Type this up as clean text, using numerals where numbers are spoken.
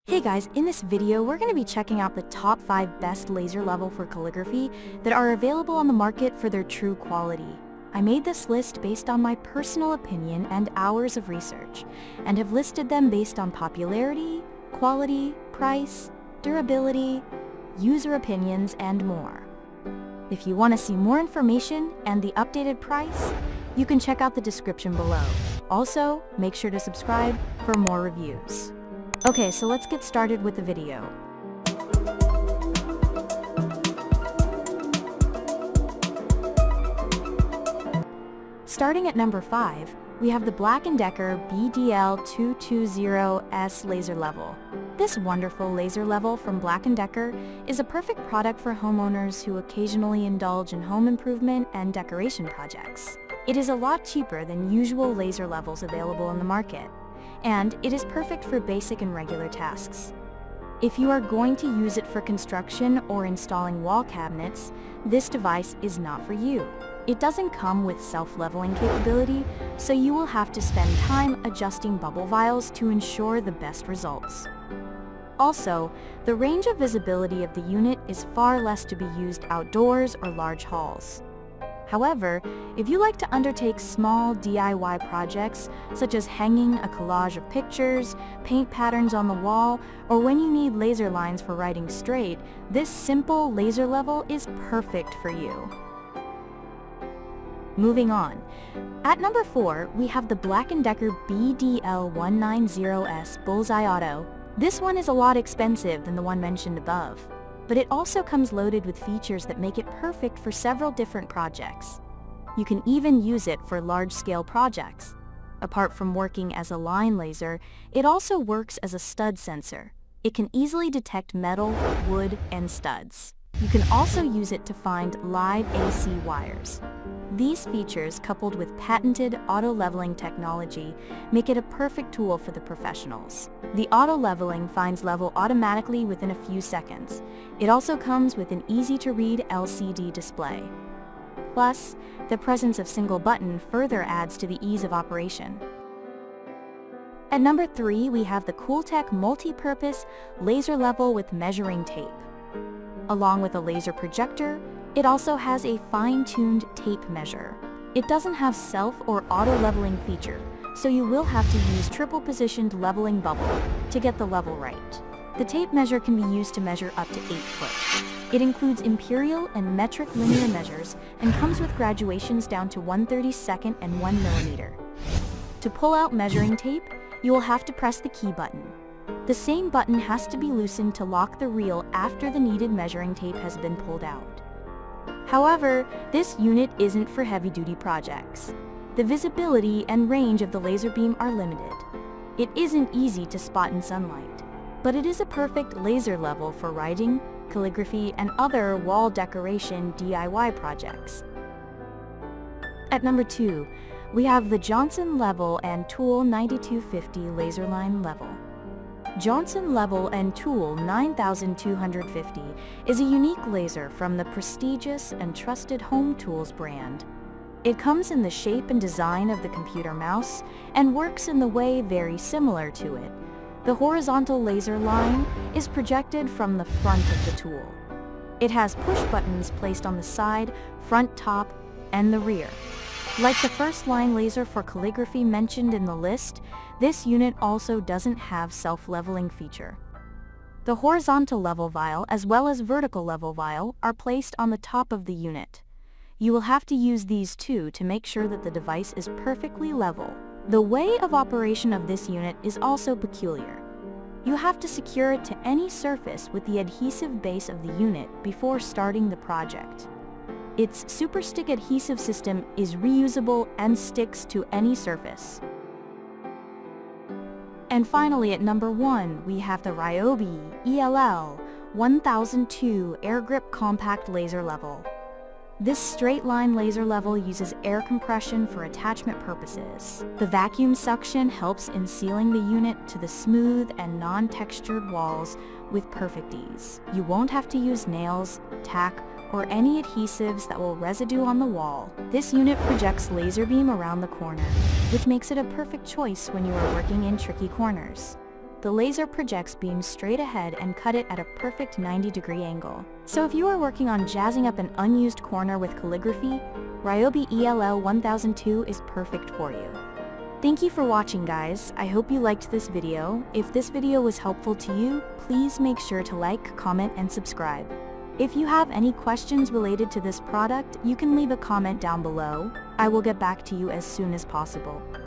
Hey guys, in this video we're going to be checking out the top 5 best laser level for calligraphy that are available on the market for their true quality. I made this list based on my personal opinion and hours of research, and have listed them based on popularity, quality, price, durability, user opinions, and more. If you want to see more information and the updated price, you can check out the description below. Also, make sure to subscribe for more reviews. Okay, so let's get started with the video. Starting at number 5, we have the BLACK+DECKER BDL220S laser level. This wonderful laser level from BLACK+DECKER is a perfect product for homeowners who occasionally indulge in home improvement and decoration projects. It is a lot cheaper than usual laser levels available in the market, and it is perfect for basic and regular tasks. If you are going to use it for construction or installing wall cabinets, this device is not for you. It doesn't come with self-leveling capability, so you will have to spend time adjusting bubble vials to ensure the best results. Also, the range of visibility of the unit is far less to be used outdoors or large halls. However, if you like to undertake small DIY projects, such as hanging a collage of pictures, paint patterns on the wall, or when you need laser lines for writing straight, this simple laser level is perfect for you. Moving on. At number 4, we have the BLACK+DECKER BDL190S BullsEye Auto. This one is a lot expensive than the one mentioned above, but it also comes loaded with features that make it perfect for several different projects. You can even use it for large-scale projects. Apart from working as a line laser, it also works as a stud sensor. It can easily detect metal, wood, and studs. You can also use it to find live AC wires. These features, coupled with patented auto-leveling technology, make it a perfect tool for the professionals. The auto-leveling finds level automatically within a few seconds. It also comes with an easy-to-read LCD display. Plus, the presence of single button further adds to the ease of operation. At number 3, we have the Qooltek Multipurpose laser level with measuring tape. Along with a laser projector, it also has a fine-tuned tape measure. It doesn't have self or auto-leveling feature, so you will have to use triple-positioned leveling bubble to get the level right. The tape measure can be used to measure up to 8 foot. It includes imperial and metric linear measures and comes with graduations down to 1/32 and 1 millimeter. To pull out measuring tape, you will have to press the key button. The same button has to be loosened to lock the reel after the needed measuring tape has been pulled out. However, this unit isn't for heavy-duty projects. The visibility and range of the laser beam are limited. It isn't easy to spot in sunlight, but it is a perfect laser level for writing, calligraphy, and other wall decoration DIY projects. At number 2, we have the Johnson Level and Tool 9250 Laser Line Level. Johnson Level & Tool 9250 is a unique laser from the prestigious and trusted Home Tools brand. It comes in the shape and design of the computer mouse and works in the way very similar to it. The horizontal laser line is projected from the front of the tool. It has push buttons placed on the side, front, top, and the rear. Like the first line laser for calligraphy mentioned in the list, this unit also doesn't have self-leveling feature. The horizontal level vial as well as vertical level vial are placed on the top of the unit. You will have to use these two to make sure that the device is perfectly level. The way of operation of this unit is also peculiar. You have to secure it to any surface with the adhesive base of the unit before starting the project. Its super stick adhesive system is reusable and sticks to any surface. And finally, at number 1, we have the Ryobi ELL 1002 Air Grip Compact Laser Level. This straight-line laser level uses air compression for attachment purposes. The vacuum suction helps in sealing the unit to the smooth and non-textured walls with perfect ease. You won't have to use nails, tack, or any adhesives that will residue on the wall. This unit projects laser beam around the corner, which makes it a perfect choice when you are working in tricky corners. the laser projects beams straight ahead and cut it at a perfect 90-degree angle. So if you are working on jazzing up an unused corner with calligraphy, Ryobi ELL 1002 is perfect for you. Thank you for watching, guys. I hope you liked this video. If this video was helpful to you, please make sure to like, comment, and subscribe. If you have any questions related to this product, you can leave a comment down below. I will get back to you as soon as possible.